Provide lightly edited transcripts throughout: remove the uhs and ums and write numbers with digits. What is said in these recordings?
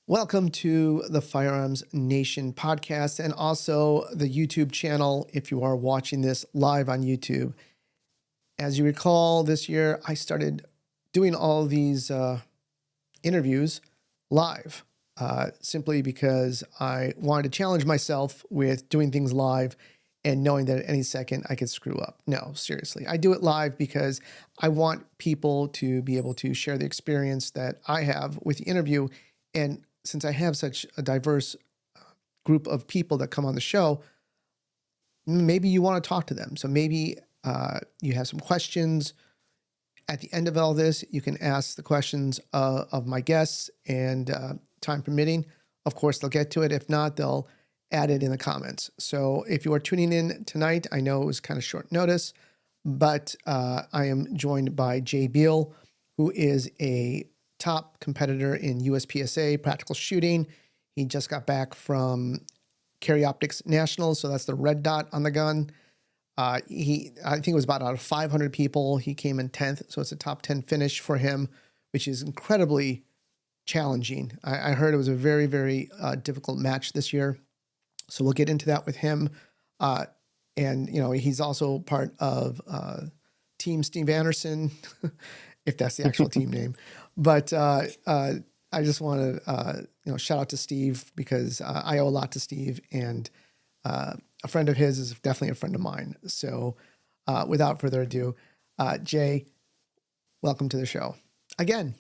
Welcome to the Firearms Nation podcast and also the YouTube channel if you are watching this live on YouTube. As you recall, this year I started doing all these interviews live simply because I wanted to challenge myself with doing things live and knowing that at any second I could screw up. No, seriously. I do it live because I want people to be able to share the experience that I have with the interview. And since I have such a diverse group of people that come on the show, maybe you want to talk to them. So maybe you have some questions. At the end of all this, you can ask the questions of my guests, and time permitting, of course, they'll get to it. If not, they'll add it in the comments. So if you are tuning in tonight, I know it was kind of short notice, but I am joined by Beal, who is a top competitor in USPSA practical shooting. He just got back from Carry Optics Nationals, so that's the red dot on the gun. I think it was about out of 500 people, he came in 10th, so it's a top 10 finish for him, which is incredibly challenging. I heard it was a very, very difficult match this year, so we'll get into that with him. And you know, he's also part of Team Steve Anderson, if that's the actual team name. But I just want to shout out to Steve because I owe a lot to Steve, and a friend of his is definitely a friend of mine. So without further ado, Jay, welcome to the show again.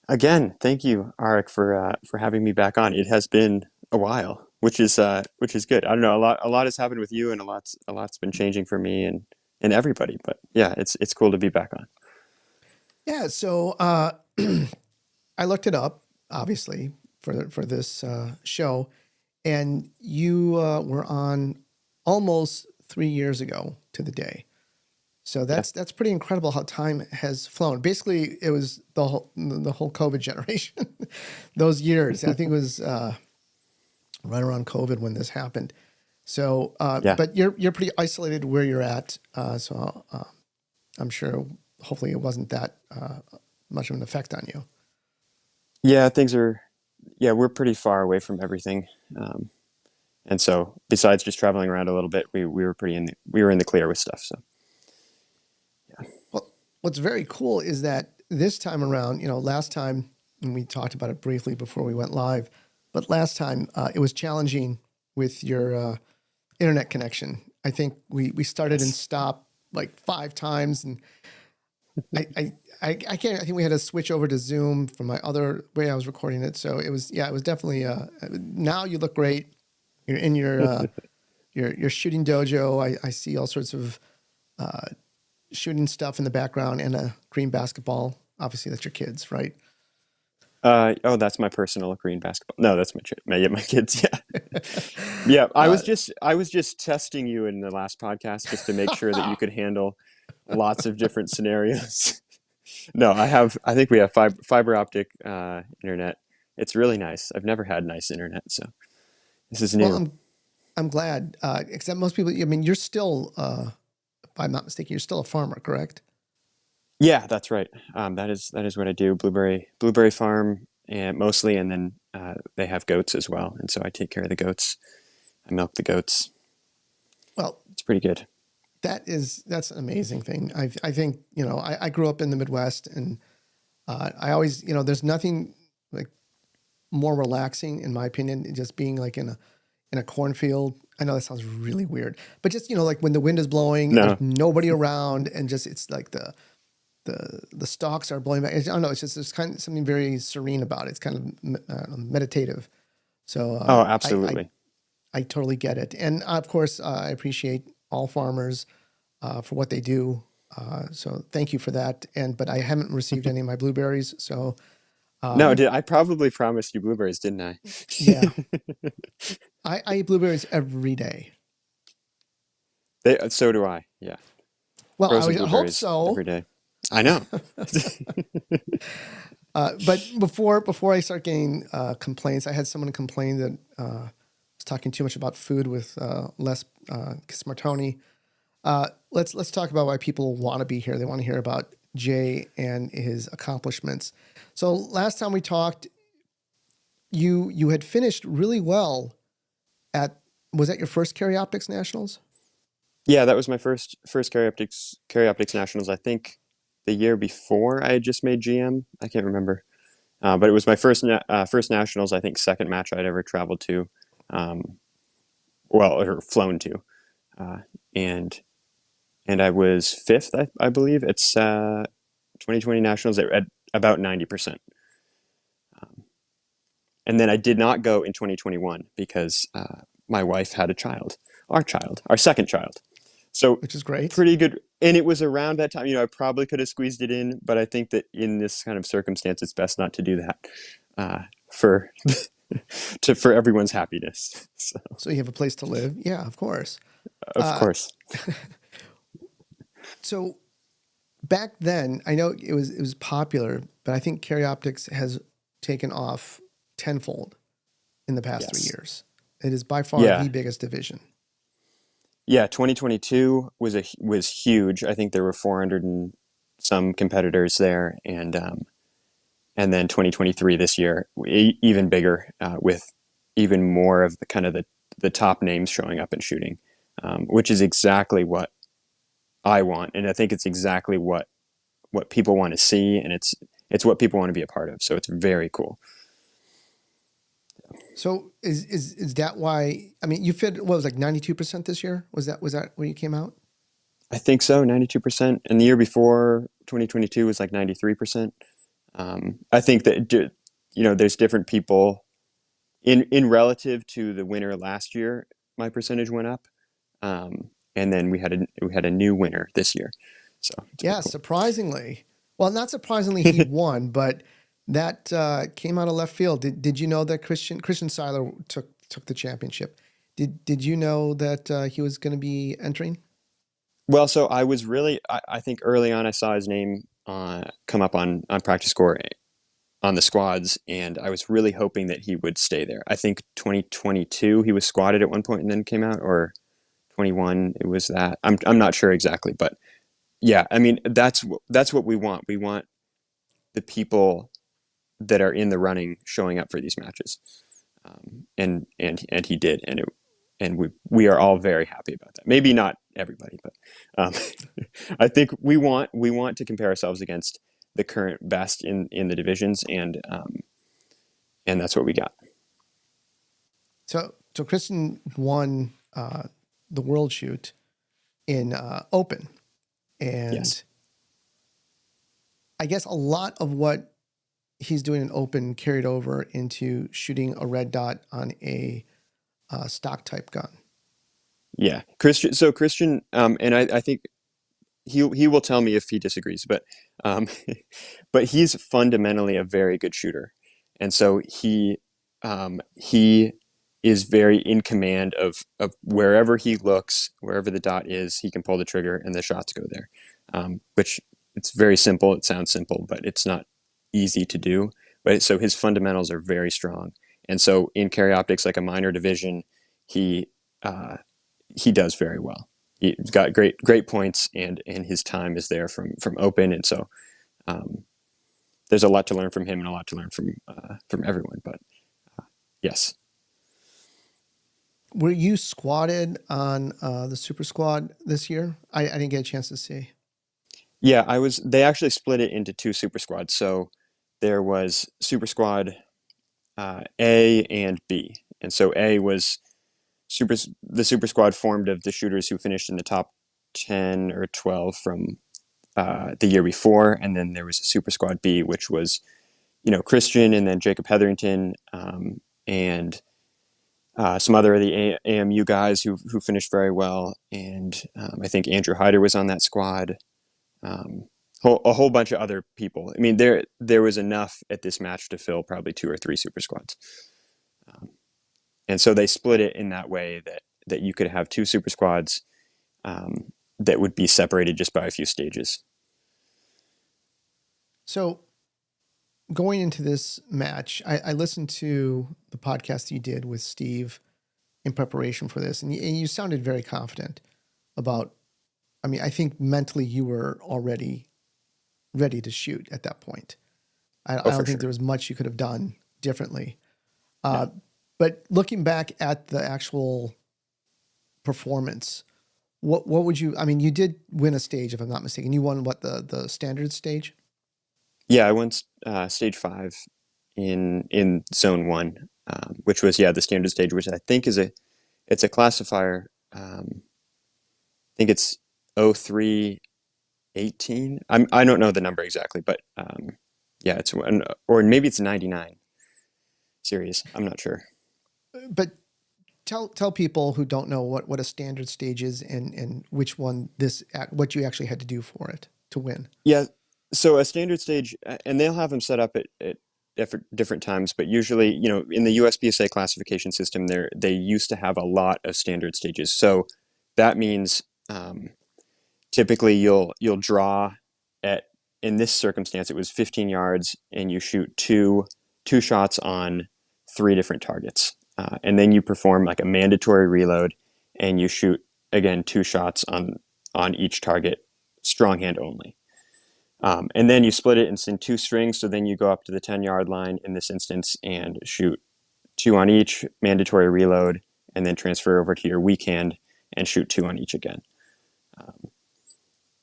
Thank you, Arik, for having me back on. It has been a while, which is good. I don't know, a lot has happened with you, and a lot's been changing for me and everybody. But yeah, it's cool to be back on. Yeah. So I looked it up, obviously, for this show, and you were on almost 3 years ago to the day. So that's pretty incredible how time has flown. Basically, it was the whole COVID generation, those years. I think it was right around COVID when this happened. So, but you're pretty isolated where you're at. So I'm sure, hopefully, it wasn't that much of an effect on you. Yeah, we're pretty far away from everything. And so besides just traveling around a little bit, we were we were in the clear with stuff. So yeah. Well, what's very cool is that this time around, last time, and we talked about it briefly before we went live, but last time it was challenging with your internet connection. I think we started and stopped like 5 times, and I can't. I think we had to switch over to Zoom from my other way I was recording it. So it was definitely. Now you look great. You're in your shooting dojo. I see all sorts of shooting stuff in the background and a green basketball. Obviously, that's your kids, right? That's my personal green basketball. No, that's my kids. Yeah, yeah. I was just testing you in the last podcast just to make sure that you could handle lots of different scenarios. No, I think we have fiber optic internet. It's really nice. I've never had nice internet, so this is new. Well, I'm glad. Except most people. I mean, you're still, if I'm not mistaken, you're still a farmer, correct? Yeah, that's right. That is what I do. Blueberry farm, and mostly, and then they have goats as well, and so I take care of the goats. I milk the goats. Well, it's pretty good. That's an amazing thing. I think I grew up in the Midwest, and I always there's nothing like more relaxing, in my opinion, just being like in a cornfield. I know that sounds really weird, but just like when the wind is blowing, there's nobody around, and just it's like the stalks are blowing back. I don't know. It's just there's kind of something very serene about it. It's kind of meditative. So absolutely, I totally get it, and of course I appreciate all farmers for what they do. So thank you for that. But I haven't received any of my blueberries. So no, I probably promised you blueberries, didn't I? Yeah, I eat blueberries every day. So do I. Yeah. Well, I would hope so. Every day. I know. But before I start getting complaints, I had someone complain that I was talking too much about food with Les Smartoni. Let's talk about why people want to be here. They want to hear about Jay and his accomplishments. So last time we talked, you had finished really well at, was that your first Carry Optics Nationals? Yeah, that was my first Carry Optics Nationals. I think the year before I had just made GM. I can't remember, but it was my first nationals. I think second match I'd ever traveled to, um, well, or flown to, uh, and and I was fifth, I believe. It's 2020 nationals at about 90%. And then I did not go in 2021 because my wife had a child, our second child. So Which is great. pretty good. And it was around that time, I probably could have squeezed it in, but I think that in this kind of circumstance, it's best not to do that for for everyone's happiness. So you have a place to live. Yeah, of course. Of course. So back then, I know it was popular, but I think Carry Optics has taken off tenfold in the past 3 Yes. years. It is by far Yeah. the biggest division. Yeah. 2022 was huge. I think there were 400 and some competitors there, and then 2023 this year, even bigger, with even more of the kind of the top names showing up and shooting, which is exactly what I want, and I think it's exactly what people want to see, and it's what people want to be a part of. So it's very cool. So is that why? I mean, you fit what was like 92% this year? Was that when you came out? I think so, 92%, and the year before 2022 was like 93%. I think that there's different people in relative to the winner last year. My percentage went up, and then we had a new winner this year. So it's Yeah, pretty cool. surprisingly. Well, not surprisingly, he won, but that came out of left field. Did you know that Christian Seiler took the championship? Did you know that he was going to be entering? Well, so I was really, I think early on I saw his name come up on practice score on the squads, and I was really hoping that he would stay there. I think 2022 he was squatted at one point and then came out, or 21 it was that. I'm not sure exactly, but yeah, I mean that's what we want. We want the people that are in the running showing up for these matches, and he did, and we are all very happy about that. Maybe not everybody, but um, I think we want to compare ourselves against the current best in the divisions, and that's what we got. So Christian won the World Shoot in Open, Yes. and I guess a lot of what he's doing in Open carried over into shooting a red dot on a stock type gun. Yeah, Christian. So Christian, and I think he will tell me if he disagrees, um, but he's fundamentally a very good shooter, and so he is very in command of wherever he looks, wherever the dot is, he can pull the trigger and the shots go there. Which it's very simple. It sounds simple, but it's not easy to do. But so his fundamentals are very strong, and so in carry optics, like a minor division, he uh, he does very well. He's got great points, and his time is there from open, and so um, there's a lot to learn from him and a lot to learn from everyone. But yes. Were you squatted on the Super Squad this year? I didn't get a chance to see. Yeah, I was. They actually split it into two super squads. So there was Super Squad A and B, and so A was the Super Squad formed of the shooters who finished in the top 10 or 12 from the year before, and then there was a Super Squad B, which was Christian and then Jacob Hetherington, and some other of the AMU guys who finished very well, and I think Andrew Hyder was on that squad. Um, a whole bunch of other people. I mean, there was enough at this match to fill probably two or three super squads, and so they split it in that way that you could have two super squads that would be separated just by a few stages. So going into this match, I listened to the podcast you did with Steve in preparation for this, and you sounded very confident about. I mean, I think mentally you were already ready to shoot at that point. Oh, I for don't think there sure. was much you could have done differently. No. Uh, but looking back at the actual performance, what would you? I mean, you did win a stage, if I'm not mistaken. You won what, the standard stage? Yeah, I went stage 5 in zone 1, which was, yeah, the standard stage, which I think is it's a classifier. I think it's 0318. I don't know the number exactly, but yeah, it's one, or maybe it's 99 series. I'm not sure. But tell people who don't know what a standard stage is, and which one what you actually had to do for it to win. Yeah, so a standard stage, and they'll have them set up at different times, but usually, in the USPSA classification system, they used to have a lot of standard stages. So that means um, typically you'll draw at, in this circumstance, it was 15 yards, and you shoot two shots on three different targets, and then you perform like a mandatory reload, and you shoot again two shots on each target, strong hand only. And then you split it in two strings. So then you go up to the 10-yard line in this instance and shoot two on each, mandatory reload, and then transfer over to your weak hand and shoot two on each again.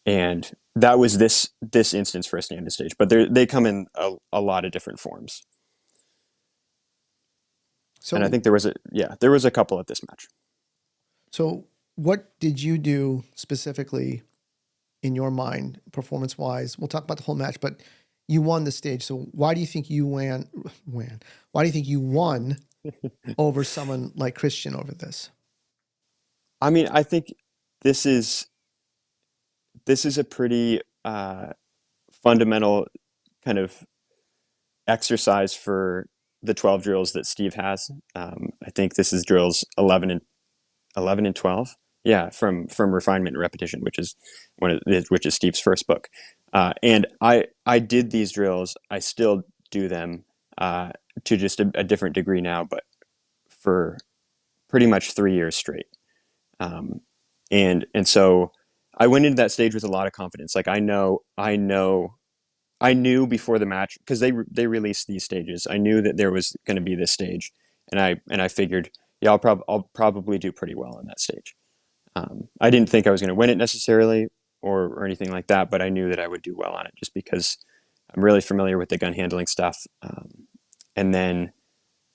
And that was this instance for a standard stage, but they come in a lot of different forms. And I So think there was a couple at this match. so what did you do specifically in your mind, performance wise? We'll talk about the whole match, but you won the stage. So why do you think you won? Why do you think you won over someone like Christian over this? I mean, I think this is this is a pretty fundamental kind of exercise for the 12 drills that Steve has. I think this is drills 11 and 12. Yeah, from Refinement and Repetition, which is which is Steve's first book. And I did these drills. I still do them to just a different degree now, but for pretty much 3 years straight. Um, and so I went into that stage with a lot of confidence. Like I knew before the match, because they released these stages. I knew that there was going to be this stage, and I figured, yeah, I'll probably do pretty well on that stage. I didn't think I was going to win it necessarily or anything like that, but I knew that I would do well on it just because I'm really familiar with the gun handling stuff. And then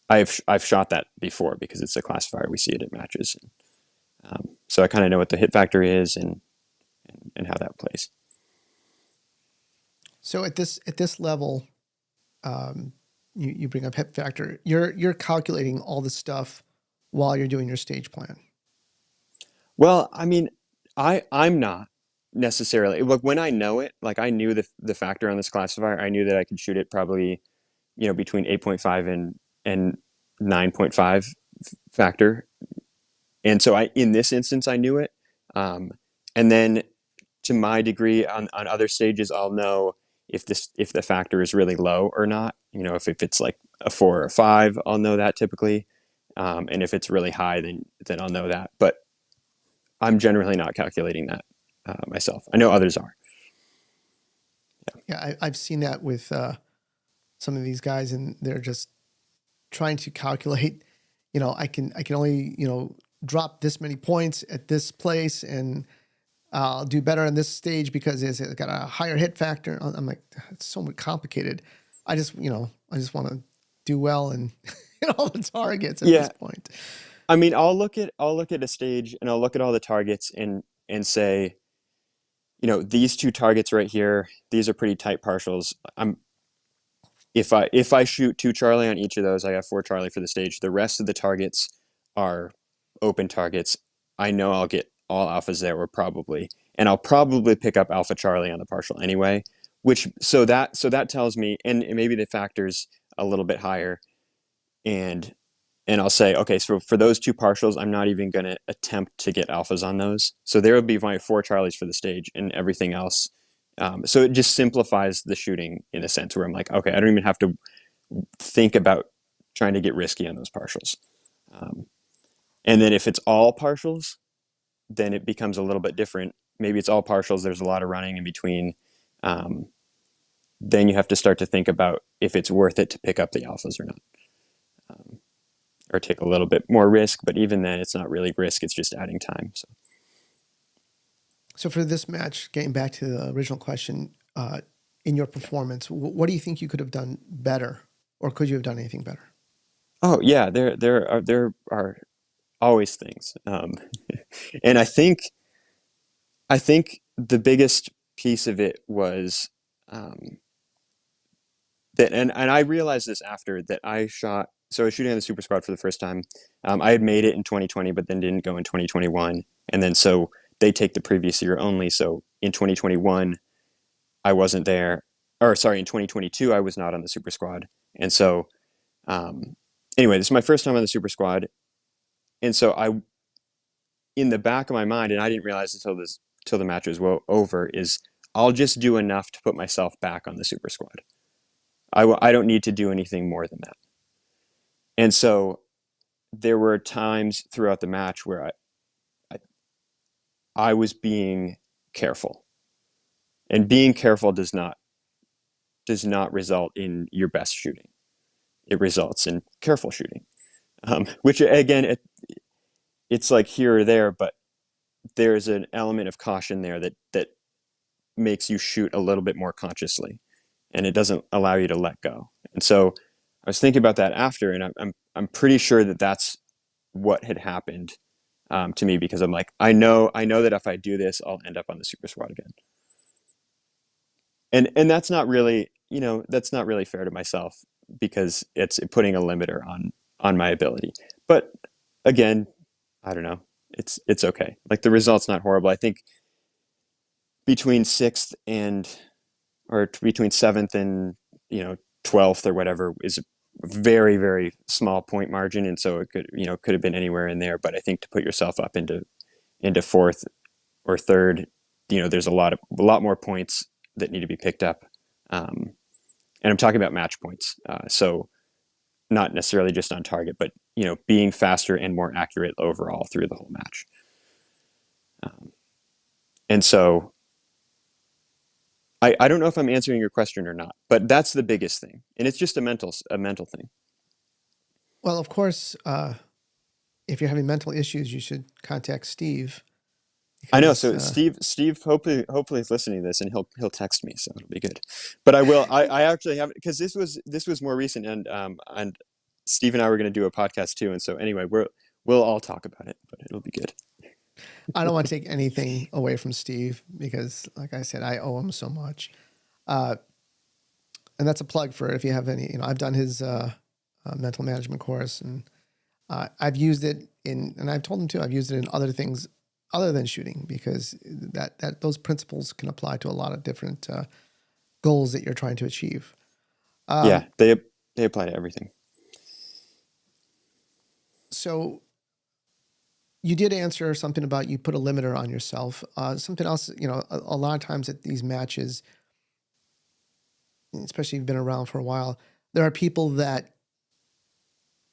I've shot that before because it's a classifier. We see it at matches, so I kind of know what the hit factor is and how that plays. So at this level, um, you bring up hip factor. You're calculating all this stuff while you're doing your stage plan. Well, I mean, I'm not necessarily. Look, when I know it, like I knew the factor on this classifier, I knew that I could shoot it probably, between 8.5 and 9.5 factor. And so in this instance, I knew it. And then to my degree on other stages, I'll know if the factor is really low or not. If it's like a 4 or a 5, I'll know that typically. And if it's really high, then I'll know that. But I'm generally not calculating that myself. I know others are. Yeah, I've seen that with some of these guys, and they're just trying to calculate. I can only drop this many points at this place, and I'll do better on this stage because it's got a higher hit factor. I'm like, it's so much complicated. I just want to do well and hit all the targets at this Yeah, point. I mean, I'll look at a stage and I'll look at all the targets and say, these two targets right here, these are pretty tight partials. If I shoot two Charlie on each of those, I got four Charlie for the stage. The rest of the targets are open targets. I know I'll get all alphas there, or probably, and I'll probably pick up alpha Charlie on the partial anyway. So that tells me, and maybe the factor's a little bit higher, and I'll say, okay, so for those two partials, I'm not even going to attempt to get alphas on those. So there will be my four Charlies for the stage, and everything else. So it just simplifies the shooting in a sense where I'm like, okay, I don't even have to think about trying to get risky on those partials. Um, and then if it's all partials, then it becomes a little bit different. Maybe it's all partials. There's a lot of running in between. Um, then you have to start to think about if it's worth it to pick up the alphas or not, or take a little bit more risk. But even then, it's not really risk; it's just adding time. So for this match, getting back to the original question, in your performance, what do you think you could have done better, or could you have done anything better? Oh yeah, there are always things, and I think the biggest piece of it was um, that, and I realized this after that I shot. So I was shooting on the Super Squad for the first time. I had made it in 2020, but then didn't go in 2021, and then so they take the previous year only. So in 2021, I wasn't there, or sorry, in 2022, I was not on the Super Squad, and so um, anyway, this is my first time on the Super Squad, and so I, in the back of my mind, and I didn't realize till the match was over, is I'll just do enough to put myself back on the Super Squad. I don't need to do anything more than that. And so there were times throughout the match where I, I was being careful, and being careful does not result in your best shooting. It results in careful shooting, which again, it's like here or there, but there's an element of caution there that makes you shoot a little bit more consciously, and it doesn't allow you to let go. And so I was thinking about that after, and I'm pretty sure that that's what had happened to me, because I'm like, I know that if I do this, I'll end up on the Super Squad again. And that's not really, that's not really fair to myself, because it's putting a limiter on my ability. But again, I don't know. It's okay. Like, the result's not horrible. I think between sixth and or between seventh and 12th or whatever is a very, very small point margin, and so it could have been anywhere in there. But I think to put yourself up into fourth or third, there's a lot more points that need to be picked up, and I'm talking about match points. So not necessarily just on target, but being faster and more accurate overall through the whole match. And so I don't know if I'm answering your question or not, but that's the biggest thing, and it's just a mental thing. Well, of course, if you're having mental issues, you should contact Steve I know. because So Steve hopefully is listening to this, and he'll text me, so it'll be good. But I will. I actually have, because this was more recent, and Steve and I were going to do a podcast too, and so anyway, we'll all talk about it, but it'll be good. I don't want to take anything away from Steve because, like I said, I owe him so much. And that's a plug for if you have any. I've done his mental management course, and I've used it and I've told him too. I've used it in other things other than shooting, because that those principles can apply to a lot of different goals that you're trying to achieve. Yeah, they apply to everything. So you did answer something about you put a limiter on yourself. Something else, a lot of times at these matches, especially if you've been around for a while, there are people that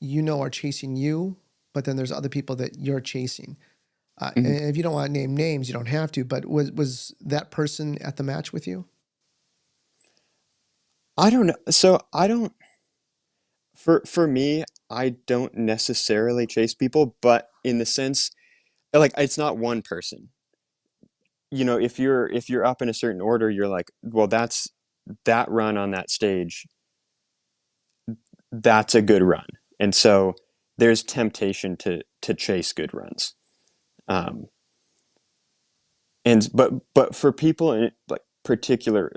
are chasing you, but then there's other people that you're chasing. And Mhm. if you don't want to name names, you don't have to. But was that person at the match with you? I don't know. So I don't. For me, I don't necessarily chase people, but in the sense, like, it's not one person. If you're up in a certain order, you're like, well, that run on that stage, that's a good run, and so there's temptation to chase good runs. Um, and but for people in particular,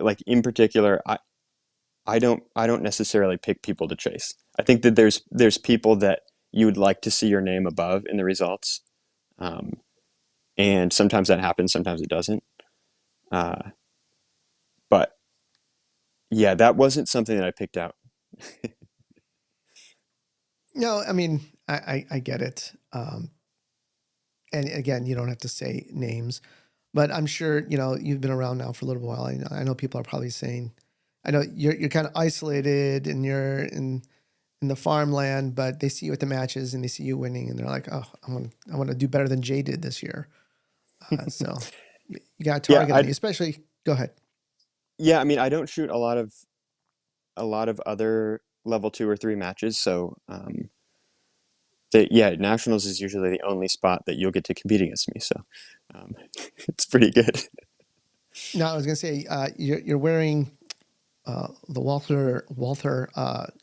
I don't necessarily pick people to chase. I think that there's people that you would like to see your name above in the results, um, and sometimes that happens, sometimes it doesn't. Uh, but yeah, that wasn't something that I picked out. No, I mean, I get it. And again, you don't have to say names, but I'm sure, you've been around now for a little while. I know people are probably saying, I know you're kind of isolated and you're in the farmland, but they see you at the matches and they see you winning and they're like, oh, I want to do better than Jay did this year. So you got a Yeah, target on you, especially, go ahead. Yeah, I mean, I don't shoot a lot of other level 2 or 3 matches, so yeah, nationals is usually the only spot that you'll get to compete against me. So um, it's pretty good. No, I was going to say you're wearing the Walther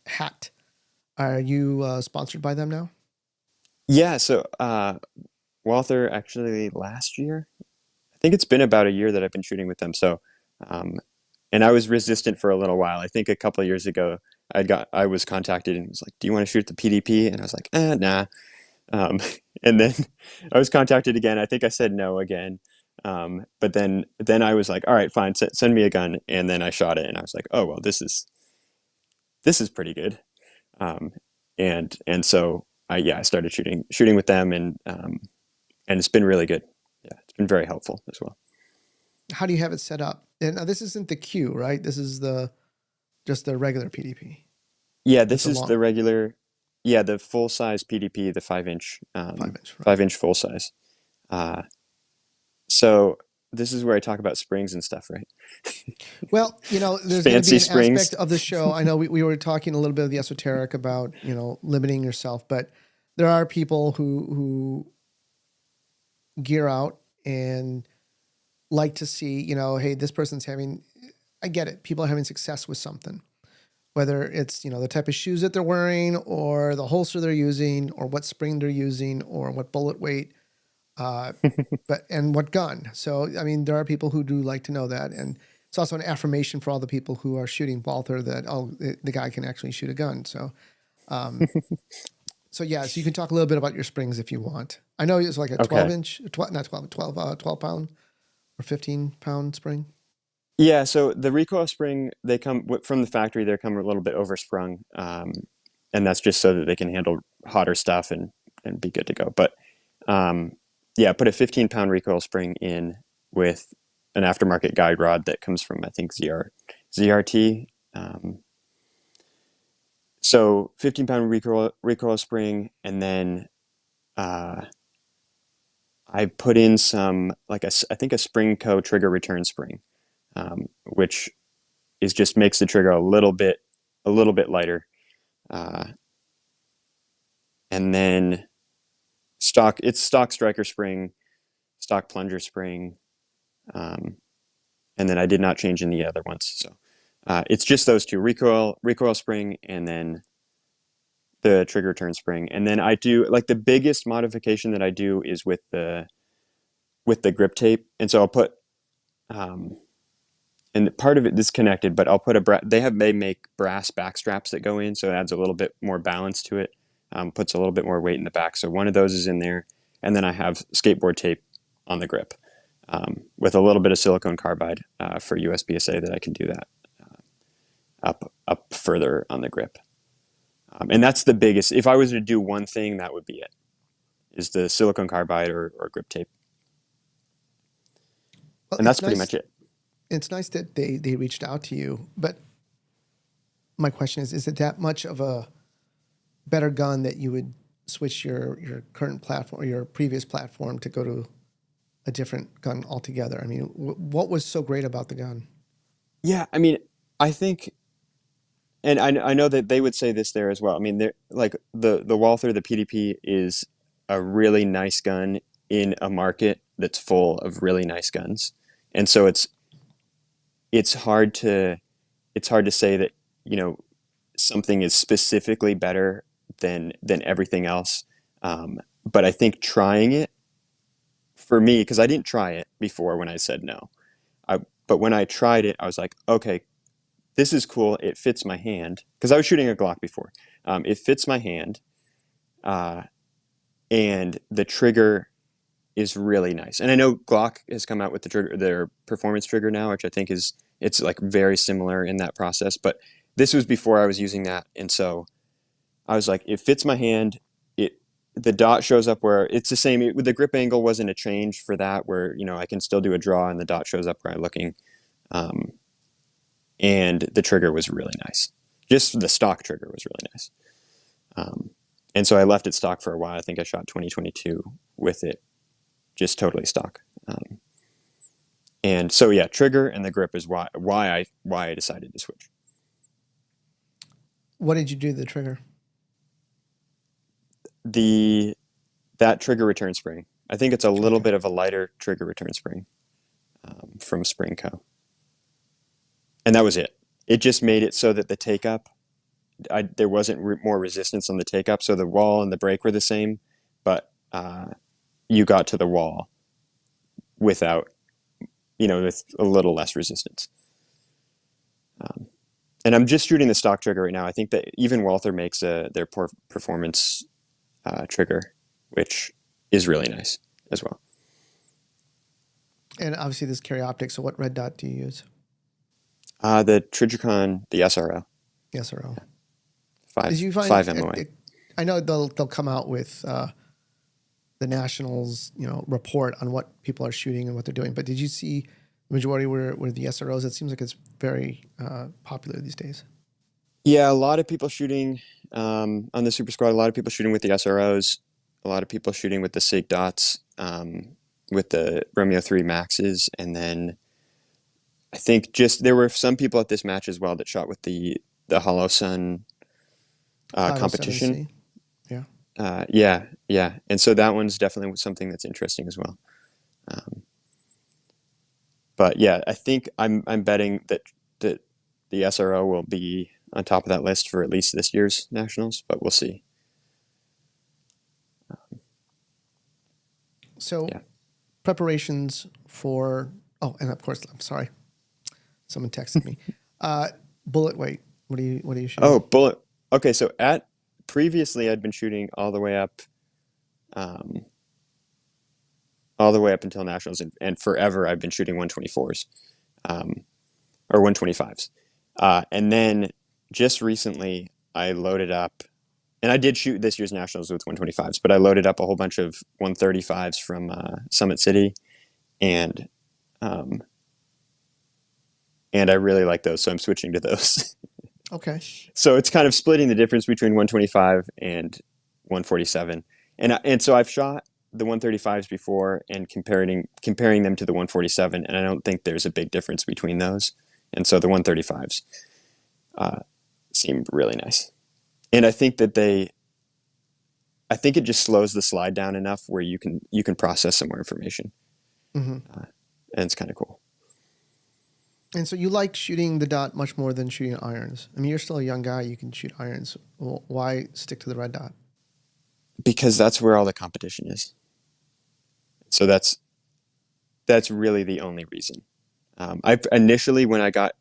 hat. Are you sponsored by them now? Yeah, so Walther actually last year, I think it's been about a year that I've been shooting with them. So, um, and I was resistant for a little while. I think a couple of years ago, I was contacted and was like, "Do you want to shoot the PDP?" And I was like, nah." Um, and then I was contacted again. I think I said no again. But then I was like, "All right, fine, send me a gun." And then I shot it, and I was like, "Oh well, this is pretty good." Um, and so I started shooting with them, and it's been really good. Yeah, it's been very helpful as well. How do you have it set up? And this isn't the Q, right? This is the just the regular PDP. Yeah, It's this a is long the regular, yeah, the full size PDP, the 5 inch, 5 inch, right? 5 inch full size. Uh, so this is where I talk about springs and stuff, right? Well, there's going to be Fancy an aspect springs. of the show. I know we were talking a little bit of the esoteric about, limiting yourself, but there are people who gear out and like to see, hey, this person's having, I get it. People are having success with something, whether it's, the type of shoes that they're wearing or the holster they're using or what spring they're using or what bullet weight, uh, and what gun. So, I mean, there are people who do like to know that. And it's also an affirmation for all the people who are shooting Walther that, oh, the guy can actually shoot a gun. Um, so you can talk a little bit about your springs if you want. I know it's like a 12 Okay. inch, not 12, 12 pound or 15-pound spring. Yeah, so the recoil spring, they come from the factory. They come a little bit oversprung, and that's just so that they can handle hotter stuff and be good to go. But um, yeah, put a 15-pound recoil spring in with an aftermarket guide rod that comes from I think ZRT. So 15-pound recoil spring, and then uh, I put in some I think a Spring Co trigger return spring, which is just makes the trigger a little bit lighter, uh, and then stock striker spring, stock plunger spring, um, and then I did not change any other ones. So it's just those two: recoil spring, and then the trigger turn spring. And then I do like the biggest modification that I do is with the grip tape, and so I'll put um, and part of it is connected, but I'll put they make brass back straps that go in, so it adds a little bit more balance to it, puts a little bit more weight in the back. So one of those is in there, and then I have skateboard tape on the grip with a little bit of silicone carbide for USPSA that I can do that up further on the grip. And that's the biggest. If I was to do one thing, that would be it. Is the silicone carbide or grip tape, Well, and that's pretty much it. it's nice that they reached out to you, but my question is it that much of a better gun that you would switch your current platform or your previous platform to go to a different gun altogether? I mean, what was so great about the gun? Yeah, I mean, I think, and I know that they would say this there as well. I mean, they're like the Walther, the PDP is a really nice gun in a market that's full of really nice guns, and so it's hard to it's hard to say that you know something is specifically better than everything else. But I think trying it for me, because I didn't try it before when I said no. I but when I tried it, I was like, okay, this is cool. It fits my hand because I was shooting a Glock before. It fits my hand, uh, and the trigger is really nice. And I know Glock has come out with the trigger, their performance trigger now, which I think it's like very similar in that process. But this was before I was using that, and so I was like, it fits my hand. It the dot shows up where it's the same. The grip angle wasn't a change for that, where I can still do a draw and the dot shows up where I'm looking. Um, and the trigger was really nice. Just the stock trigger was really nice. Um, and so I left it stock for a while. I think I shot 2022 with it just totally stock. And so yeah, trigger and the grip is why I decided to switch. What did you do to the trigger? That trigger return spring. I think it's a little Okay. bit of a lighter trigger return spring from Spring Co. And that was it. It just made it so that the take up, there wasn't more resistance on the take up. So the wall and the brake were the same, but you got to the wall without, with a little less resistance. And I'm just shooting the stock trigger right now. I think that even Walther makes their performance trigger, which is really nice as well. And obviously this carry optics. So what red dot do you use? The Trijicon, the SRO. The SRO. Five Did you find 5 MOA. I know they'll come out with the Nationals, report on what people are shooting and what they're doing. But did you see the majority were the SROs? It seems like it's very popular these days. Yeah, a lot of people shooting on the Super Squad. A lot of people shooting with the SROs. A lot of people shooting with the SIG dots, with the Romeo 3 Maxes, and then I think there were some people at this match as well that shot with the Hollow Sun competition. 507C. Yeah. Yeah, and so that one's definitely something that's interesting as well. But yeah, I think I'm betting that the SRO will be on top of that list for at least this year's Nationals, but we'll see. So preparations for, and of course, I'm sorry, someone texted me. Bullet weight. What are you shooting? Oh, bullet. Okay, so previously I'd been shooting all the way up until Nationals, and forever I've been shooting 124s, or 125s. And then just recently I loaded up, and I did shoot this year's Nationals with 125s, but I loaded up a whole bunch of 135s from Summit City, and I really like those, so I'm switching to those. Okay. So it's kind of splitting the difference between 125 and 147, and so I've shot the 135s before and comparing them to the 147, and I don't think there's a big difference between those, and so the 135s seemed really nice, and I think it just slows the slide down enough where you can process some more information, and it's kind of cool. And so you like shooting the dot much more than shooting irons. I mean, you're still a young guy. You can shoot irons. Well, why stick to the red dot? Because that's where all the competition is. So that's really the only reason. I initially, when I got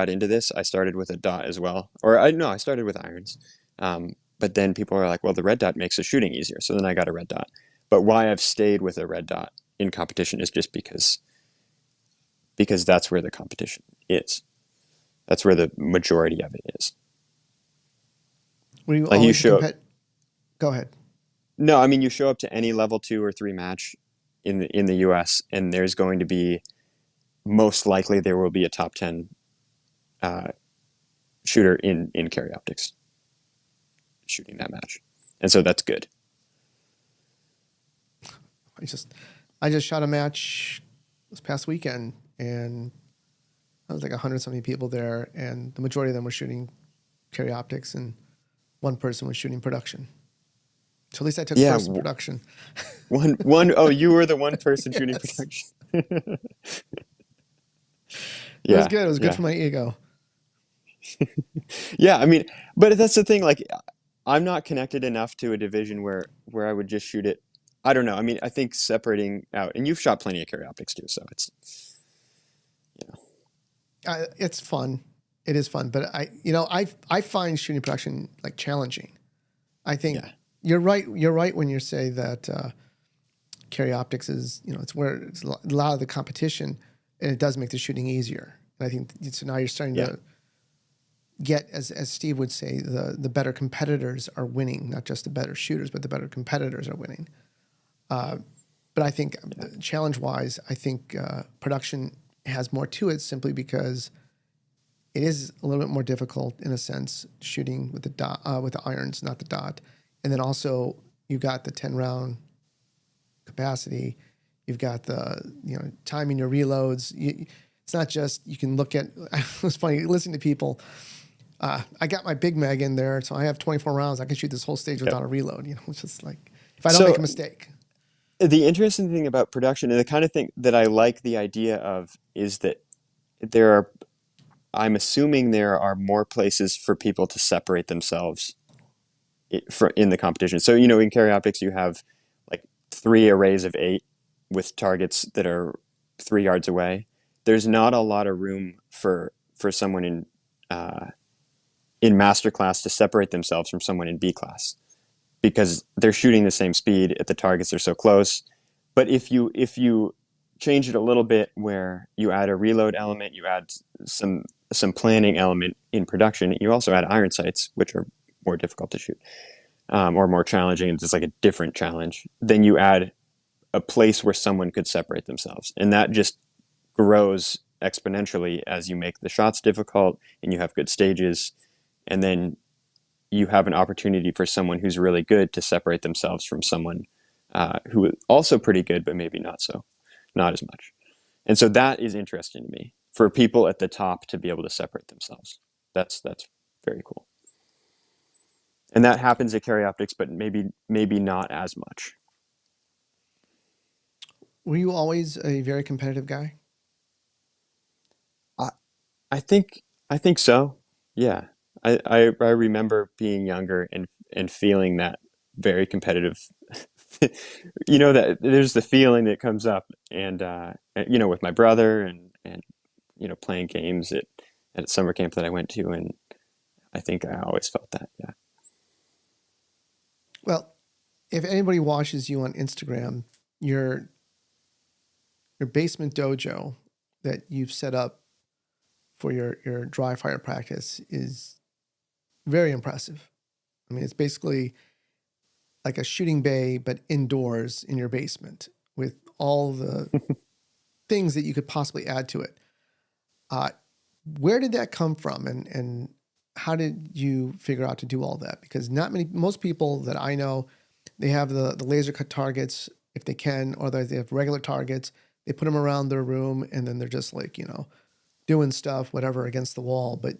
into this, I started with a dot as well, I started with irons. But then people are like, well, the red dot makes the shooting easier. So then I got a red dot. But why I've stayed with a red dot in competition is just because that's where the competition is. That's where the majority of it is. Were you always Go ahead. No, I mean, you show up to any level 2 or 3 match in the US, and there's going to be, most likely there will be a top 10 shooter in carry optics shooting that match, and so that's good. I just shot a match this past weekend, and I was like 100-something people there, and the majority of them were shooting carry optics, and one person was shooting production. So at least I took first in production. Oh, you were the one person shooting production. It was good. It was good for my ego. Yeah, I mean, but that's the thing. Like, I'm not connected enough to a division where I would just shoot it. I don't know. I mean, I think separating out, and you've shot plenty of carry optics too, so it's, it's fun. It is fun, but I find shooting production like challenging. I think you're right. You're right when you say that carry optics is, it's where it's a lot of the competition, and it does make the shooting easier. And I think so now you're starting to get, as Steve would say, the better competitors are winning, not just the better shooters, but the better competitors are winning. But I think challenge-wise, I think production has more to it simply because it is a little bit more difficult in a sense shooting with the dot, with the irons, not the dot, and then also you've got the 10-round capacity. You've got the, timing your reloads. It's not just, you can look at, it was funny listening to people. I got my big mag in there, so I have 24 rounds. I can shoot this whole stage Yep. without a reload. It's just like, if I don't make So a mistake. the interesting thing about production and the kind of thing that I like the idea of is that there are, I'm assuming there are more places for people to separate themselves in the competition. So, in carry optics, you have like 3 arrays of 8 with targets that are 3 yards away. There's not a lot of room for someone in master class to separate themselves from someone in B class because they're shooting the same speed at the targets, they're so close. But if you change it a little bit where you add a reload element, you add some planning element in production, you also add iron sights, which are more difficult to shoot, or more challenging, and just like a different challenge. Then you add a place where someone could separate themselves, and that just grows exponentially as you make the shots difficult and you have good stages, and then you have an opportunity for someone who's really good to separate themselves from someone who is also pretty good, but maybe not as much. And so that is interesting to me for people at the top to be able to separate themselves. That's very cool. And that happens at carry optics, but maybe not as much. Were you always a very competitive guy? I, I think so. Yeah. I remember being younger and feeling that very competitive. That there's the feeling that comes up, and with my brother and playing games at summer camp that I went to, and I think I always felt that. Yeah. Well, if anybody watches you on Instagram, your your basement dojo that you've set up for your dry fire practice is very impressive. I mean, it's basically like a shooting bay, but indoors in your basement with all the things that you could possibly add to it. Uh, where did that come from, and how did you figure out to do all that? Because most people that I know, they have the laser cut targets if they can, or they have regular targets. They put them around their room, and then they're just like doing stuff, whatever, against the wall. But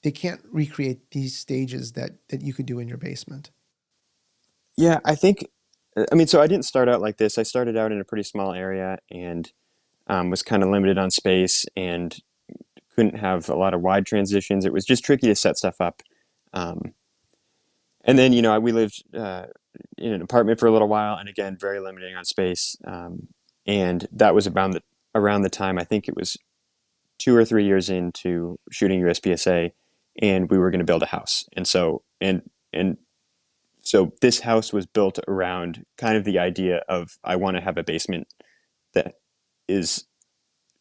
they can't recreate these stages that you could do in your basement. Yeah, so I didn't start out like this. I started out in a pretty small area and was kind of limited on space and couldn't have a lot of wide transitions. It was just tricky to set stuff up. Um, and then, we lived in an apartment for a little while, and again, very limiting on space. And that was around the time, I think it was 2 or 3 years into shooting USPSA, and we were going to build a house. And so this house was built around kind of the idea of I want to have a basement that is,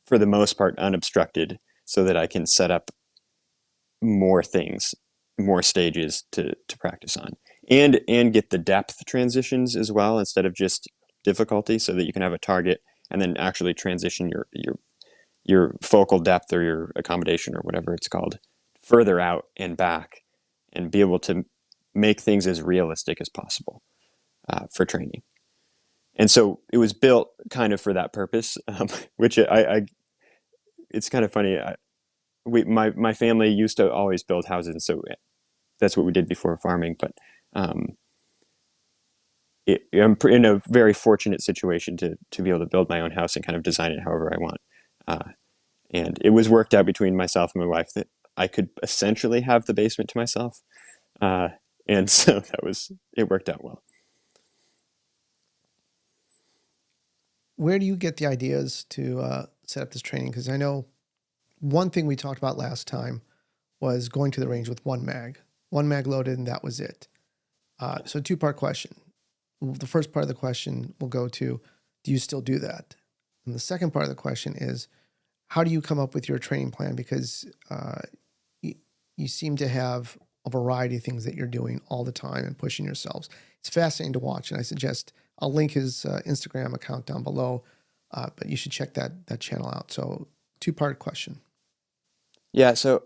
for the most part, unobstructed, so that I can set up more things, more stages to practice on, and get the depth transitions as well instead of just difficulty, so that you can have a target and then actually transition your focal depth or your accommodation or whatever it's called further out and back, and be able to make things as realistic as possible for training. And so it was built kind of for that purpose, which it's kind of funny. My family used to always build houses, so that's what we did before farming. But um, I'm in a very fortunate situation to be able to build my own house and kind of design it however I want. Uh, and it was worked out between myself and my wife that I could essentially have the basement to myself, uh, and so it worked out well. Where do you get the ideas to set up this training? Because I know one thing we talked about last time was going to the range with one mag loaded, and that was it. So two-part question. The first part of the question will go to, do you still do that? And the second part of the question is, how do you come up with your training plan? Because you, you seem to have a variety of things that you're doing all the time and pushing yourselves. It's fascinating to watch, and I suggest I'll link his Instagram account down below, but you should check that channel out. So, two-part question. Yeah, so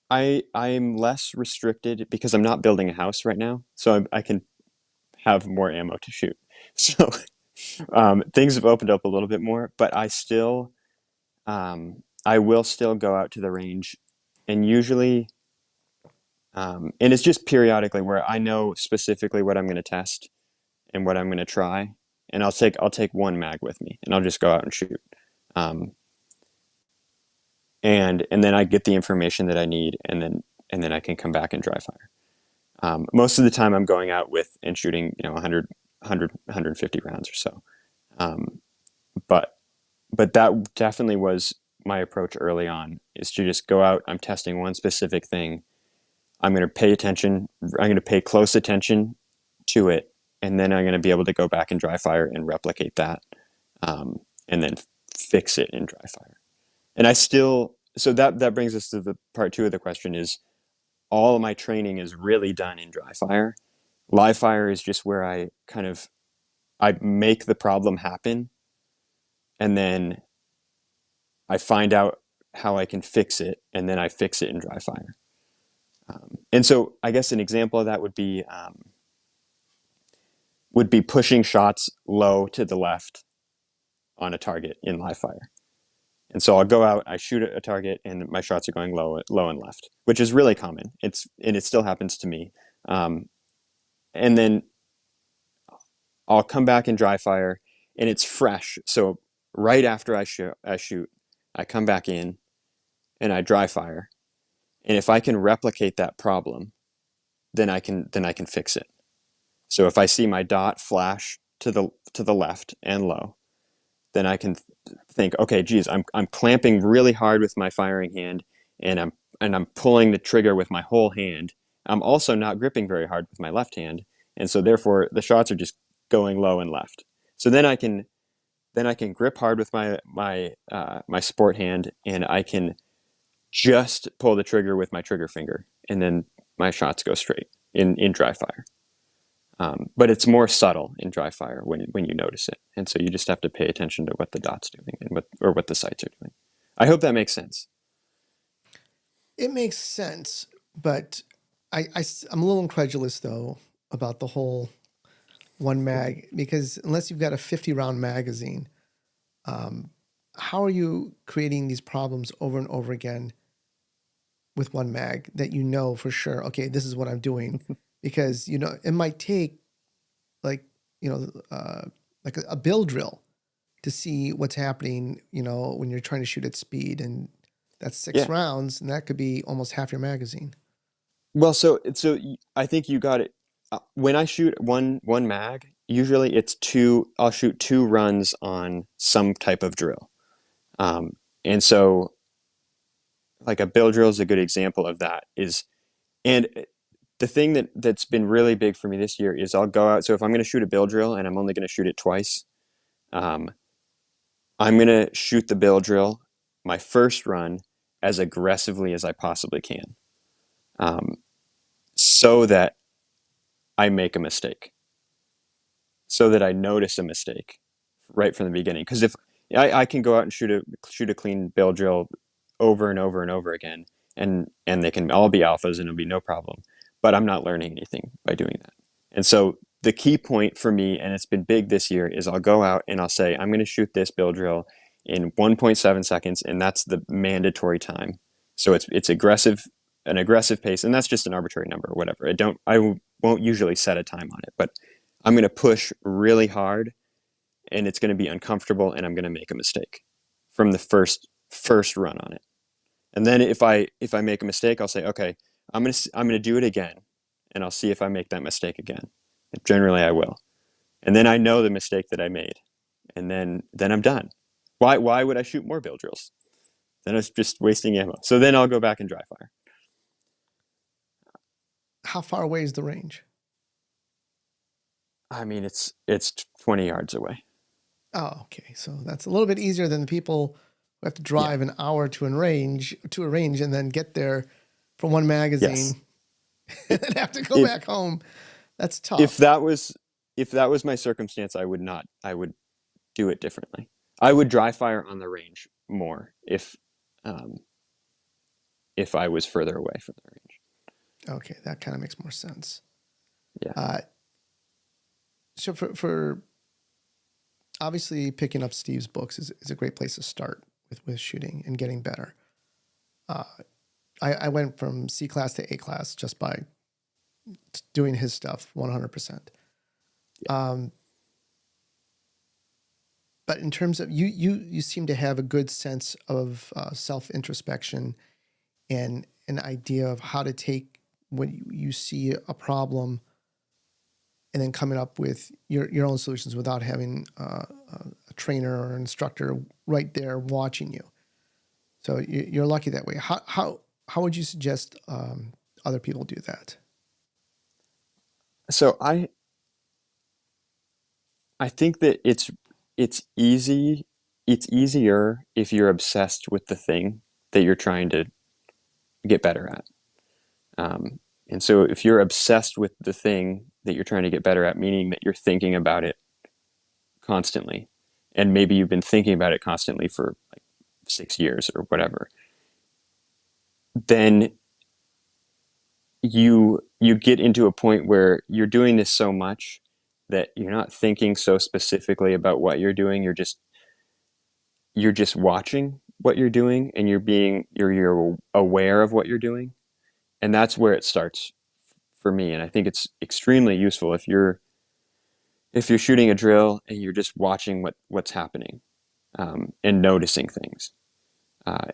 I'm less restricted because I'm not building a house right now, so I can have more ammo to shoot. So Things have opened up a little bit more, but I will still go out to the range, and usually, and it's just periodically where I know specifically what I'm going to test and what I'm going to try, and I'll take one mag with me, and I'll just go out and shoot, um, and then I get the information that I need, and then I can come back and dry fire. Most of the time, I'm going out with and shooting, 150 rounds or so. Um, but that definitely was my approach early on, is to just go out. I'm testing one specific thing. I'm going to pay attention. I'm going to pay close attention to it, and then I'm going to be able to go back and dry fire and replicate that, and then fix it in dry fire. And I still, so that brings us to the part two of the question: is all of my training is really done in dry fire. Live fire is just where I make the problem happen, and then I find out how I can fix it, and then I fix it in dry fire. And so I guess an example of that would be pushing shots low to the left on a target in live fire. And so I'll go out, I shoot a target, and my shots are going low and left, which is really common. And it still happens to me. And then I'll come back and dry fire, and it's fresh. So right after I shoot, I come back in and I dry fire. And if I can replicate that problem, then I can fix it. So if I see my dot flash to the left and low, then I can think, okay, geez, I'm clamping really hard with my firing hand, and I'm pulling the trigger with my whole hand. I'm also not gripping very hard with my left hand, and so therefore the shots are just going low and left. So then I can grip hard with my sport hand, and I can just pull the trigger with my trigger finger, and then my shots go straight in dry fire. But it's more subtle in dry fire when you notice it, and so you just have to pay attention to what the dot's doing and what the sights are doing. I hope that makes sense. It makes sense, but I'm a little incredulous though about the whole one mag, because unless you've got a 50 round magazine, how are you creating these problems over and over again with one mag that you know for sure, okay, this is what I'm doing? Because, it might take like, like a bill drill to see what's happening, when you're trying to shoot at speed. And that's six Yeah. rounds, and that could be almost half your magazine. Well, so I think you got it. When I shoot one mag, usually it's two. I'll shoot two runs on some type of drill, and so like a bill drill is a good example of that. And the thing that's been really big for me this year is I'll go out. So if I'm going to shoot a bill drill and I'm only going to shoot it twice, um, I'm going to shoot the bill drill my first run as aggressively as I possibly can, um, so that I make a mistake, so that I notice a mistake right from the beginning. Because if I can go out and shoot a clean bill drill over and over and over again, and they can all be alphas and it'll be no problem, but I'm not learning anything by doing that. And so the key point for me, and it's been big this year, is I'll go out and I'll say I'm going to shoot this bill drill in 1.7 seconds, and that's the mandatory time. So it's an aggressive pace, and that's just an arbitrary number or whatever. I won't usually set a time on it, but I'm going to push really hard, and it's going to be uncomfortable, and I'm going to make a mistake from the first run on it. And then if I make a mistake, I'll say, okay, I'm going to do it again, and I'll see if I make that mistake again. And generally, I will. And then I know the mistake that I made, and then I'm done. Why would I shoot more bill drills? Then it's just wasting ammo. So then I'll go back and dry fire. How far away is the range? I mean, it's 20 yards away. Oh, okay. So that's a little bit easier than the people who have to Yeah. drive an hour to a range and then get there from one Yes. magazine and then have to go back home. That's tough. If that was my circumstance, I would do it differently. I would dry fire on the range more if I was further away from the range. Okay, that kind of makes more sense. Yeah. So for obviously picking up Steve's books is a great place to start with shooting and getting better. Uh, I went from C class to A class just by doing his stuff 100%. Yeah. But in terms of you seem to have a good sense of self introspection and an idea of how to take when you see a problem and then coming up with your own solutions without having a trainer or an instructor right there watching you. So you're lucky that way. How would you suggest other people do that? So I think that it's easy it's easier if you're obsessed with the thing that you're trying to get better at. And so if you're obsessed with the thing that you're trying to get better at, meaning that you're thinking about it constantly, and maybe you've been thinking about it constantly for like 6 years or whatever, then you get into a point where you're doing this so much that you're not thinking so specifically about what you're doing. You're just watching what you're doing, and you're aware of what you're doing, and that's where it starts for me. And I think it's extremely useful if you're shooting a drill and you're just watching what's happening, and noticing things,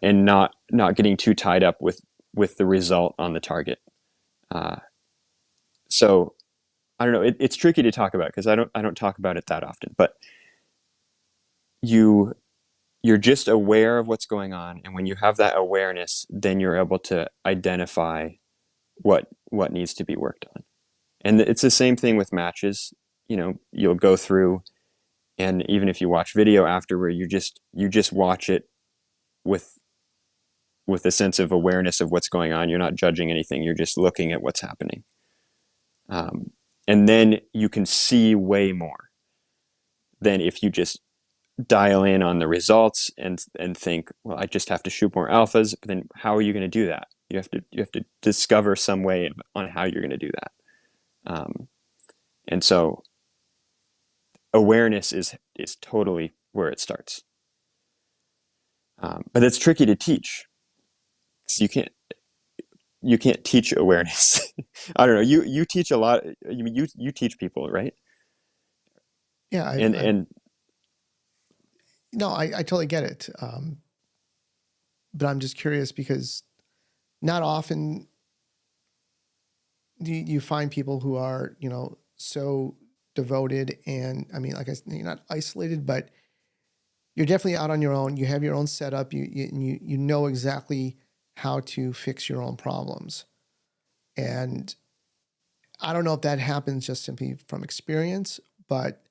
and not getting too tied up with the result on the target. Uh, so I don't know. It's tricky to talk about because I don't talk about it that often. But you you're just aware of what's going on, and when you have that awareness, then you're able to identify what needs to be worked on. And it's the same thing with matches. You'll go through, and even if you watch video afterward, you just watch it with a sense of awareness of what's going on. You're not judging anything. You're just looking at what's happening. Um, and then you can see way more than if you just dial in on the results and think, well, I just have to shoot more alphas. But then how are you going to do that? You have to discover some way on how you're going to do that. And so awareness is totally where it starts. But it's tricky to teach. So you can't teach awareness. I don't know. You teach a lot. You teach people, right? Yeah, And no, I totally get it. But I'm just curious because not often do you find people who are, so devoted. And I mean, like I said, you're not isolated, but you're definitely out on your own. You have your own setup. You know exactly how to fix your own problems. And I don't know if that happens just simply from experience, but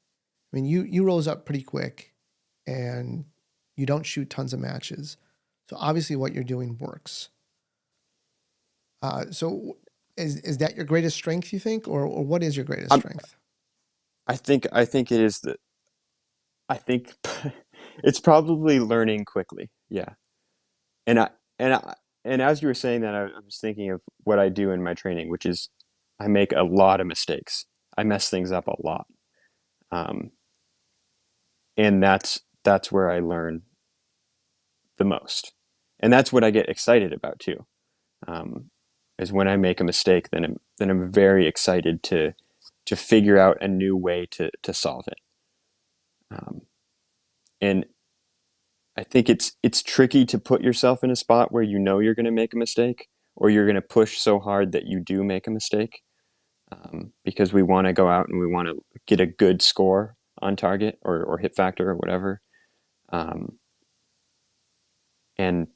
I mean, you rose up pretty quick and you don't shoot tons of matches. So obviously what you're doing works. So is that your greatest strength, you think, or what is your greatest I'm, strength? I think it is the I think it's probably learning quickly. Yeah. And I and I and as you were saying that, I was thinking of what I do in my training, which is I make a lot of mistakes. I mess things up a lot. Um, and that's where I learn the most. And that's what I get excited about too. Um, is when I make a mistake, then I'm very excited to figure out a new way to solve it. Um, and I think it's tricky to put yourself in a spot where you know you're going to make a mistake, or you're going to push so hard that you do make a mistake, because we want to go out and we want to get a good score on target or hit factor or whatever, um, and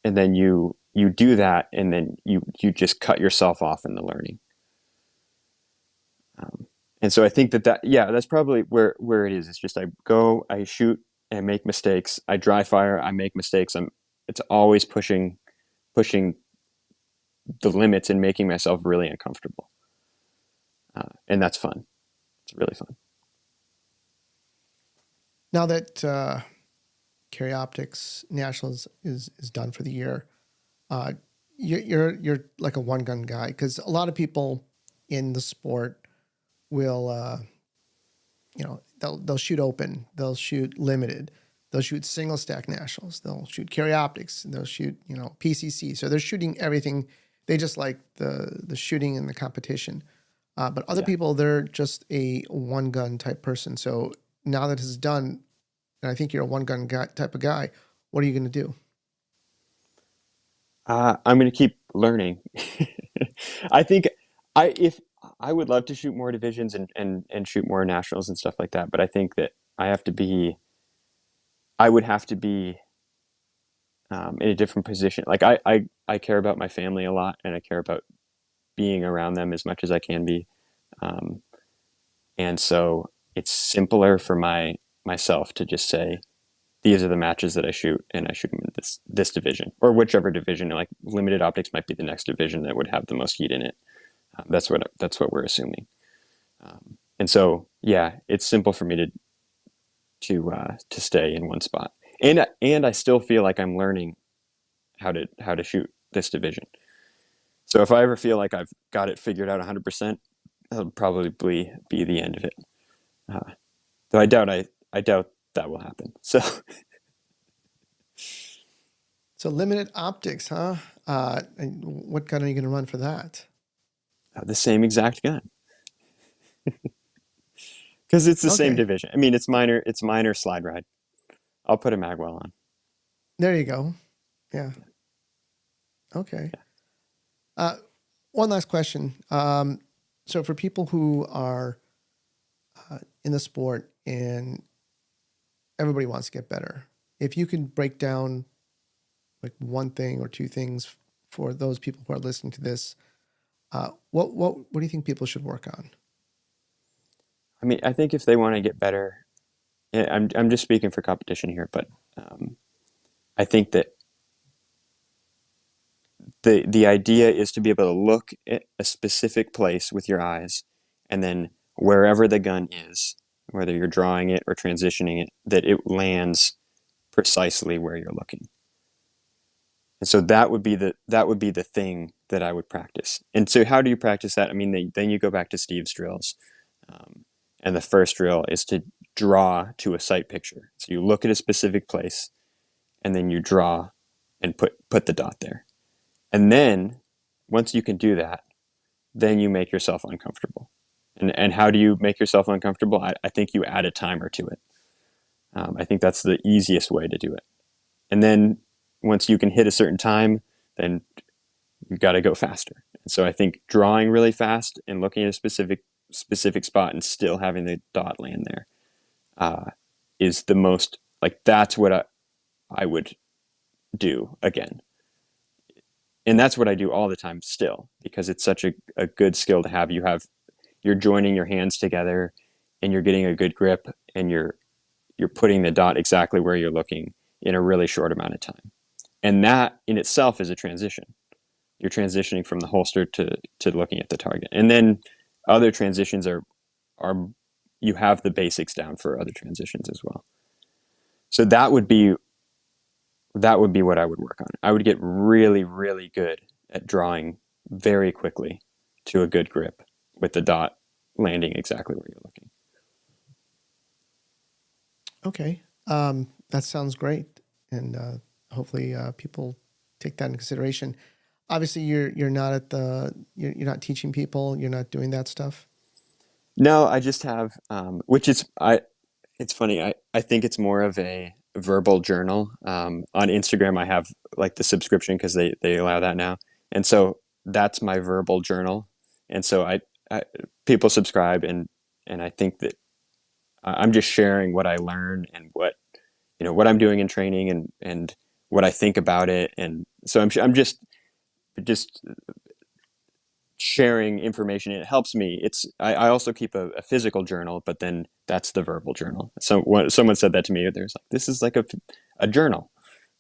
and then you do that, and then you just cut yourself off in the learning. And so I think that yeah, that's probably where it is. It's just I shoot, and make mistakes. I dry fire, I make mistakes. It's always pushing the limits and making myself really uncomfortable. And that's fun. It's really fun. Now that Carry Optics Nationals is done for the year, uh, you're like a one gun guy because a lot of people in the sport will they'll shoot open, they'll shoot limited, they'll shoot single stack nationals, they'll shoot carry optics, they'll shoot PCC. So they're shooting everything. They just like the shooting and the competition. But other Yeah. people, they're just a one gun type person. So now that it's done, and I think you're a one gun guy, type of guy, what are you going to do? I'm going to keep learning. I think if I would love to shoot more divisions and shoot more nationals and stuff like that, but I think that I would have to be in a different position. Like I care about my family a lot, and I care about being around them as much as I can be. Um, and so it's simpler for myself to just say, these are the matches that I shoot, and I shoot them in this division or whichever division. Like limited optics might be the next division that would have the most heat in it. That's what we're assuming. And so yeah, it's simple for me to stay in one spot, and I still feel like I'm learning how to shoot this division. So if I ever feel like I've got it figured out 100%, that'll probably be the end of it. Uh, though I doubt that will happen. So So limited optics, huh? And what gun are you going to run for that? the same exact gun, because it's the same Okay, division. I mean, it's minor slide ride. I'll put a magwell on. there you go. Yeah. Okay. Uh, One last question. So for people who are in the sport and everybody wants to get better, if you can break down like one thing or two things for those people who are listening to this, what do you think people should work on? I mean, I think if they want to get better, yeah, I'm just speaking for competition here, but um, I think that the idea is to be able to look at a specific place with your eyes, and then wherever the gun is, whether you're drawing it or transitioning it, that it lands precisely where you're looking. And so that would be the thing that I would practice. And so how do you practice that? I mean, then you go back to Steve's drills, um, and the first drill is to draw to a sight picture. So you look at a specific place, and then you draw and put the dot there. And then once you can do that, then you make yourself uncomfortable. And how do you make yourself uncomfortable? I think you add a timer to it. I think that's the easiest way to do it. And then once you can hit a certain time, then you've got to go faster. And so I think drawing really fast and looking at a specific spot and still having the dot land there is the most, like, that's what I would do again. And that's what I do all the time still, because it's such a good skill to have. You're joining your hands together, and you're getting a good grip, and you're putting the dot exactly where you're looking in a really short amount of time. And that in itself is a transition. You're transitioning from the holster to looking at the target. And then other transitions are you have the basics down for other transitions as well. So that would be what I would work on. I would get really, really good at drawing very quickly to a good grip with the dot landing exactly where you're looking. Okay, that sounds great, and hopefully people take that into consideration. Obviously, you're not at the you're not teaching people. You're not doing that stuff. No, I just have, which is I. It's funny. I think it's more of a verbal journal. On Instagram, I have like the subscription because they allow that now, and so that's my verbal journal. And so I people subscribe, and I think that I'm just sharing what I learn and what I'm doing in training and what I think about it. And so I'm just sharing information. It helps me. I also keep a physical journal, but then that's the verbal journal. So someone said that to me, there's like, this is like a journal.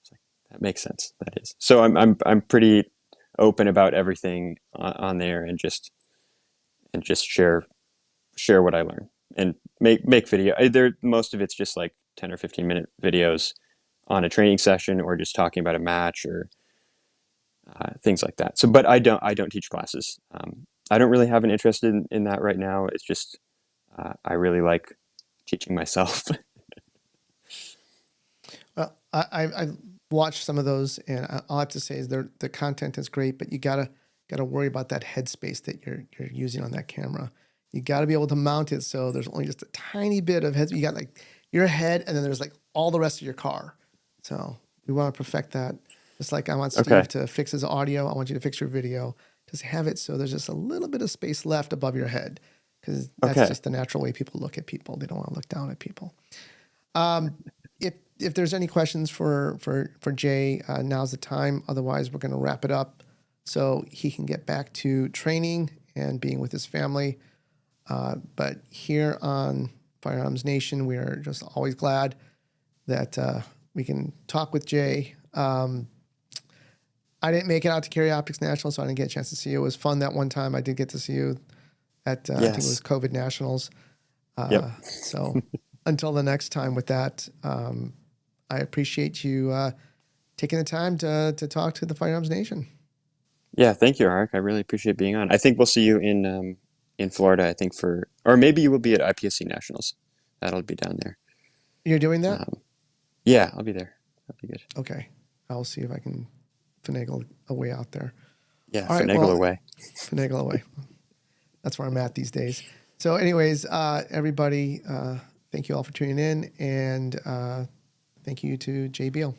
It's like, that makes sense. That is. So I'm pretty open about everything on there, and just share what I learn, and make video. Most of it's just like 10 or 15-minute videos on a training session, or just talking about a match, or things like that. So, but I don't teach classes. I don't really have an interest in that right now. It's just I really like teaching myself. Well, I watched some of those, and all I have to say is the content is great, but you gotta worry about that headspace that you're using on that camera. You got to be able to mount it so there's only just a tiny bit of head. You got like your head, and then there's like all the rest of your car. So we want to perfect that. Just like I want Okay. Steve to fix his audio, I want you to fix your video. Just have it so there's just a little bit of space left above your head, because that's Okay. just the natural way people look at people. They don't want to look down at people. Um, if there's any questions for Jay, now's the time. Otherwise, we're going to wrap it up so he can get back to training and being with his family. But here on Firearms Nation, we are just always glad that we can talk with Jay. I didn't make it out to Carry Optics National, so I didn't get a chance to see you. It was fun that one time. I did get to see you at I think it was Yes. COVID Nationals. Yep. So until the next time with that, I appreciate you taking the time to talk to the Firearms Nation. Yeah. Thank you, Ark. I really appreciate being on. I think we'll see you in Florida. I think or maybe you will be at IPSC Nationals. That'll be down there. You're doing that? Yeah, I'll be there. That'll be good. Okay. I'll see if I can finagle a way out there. Yeah. All right. Finagle Well, away. finagle away. That's where I'm at these days. So anyways, everybody, thank you all for tuning in, and thank you to Jay Beal.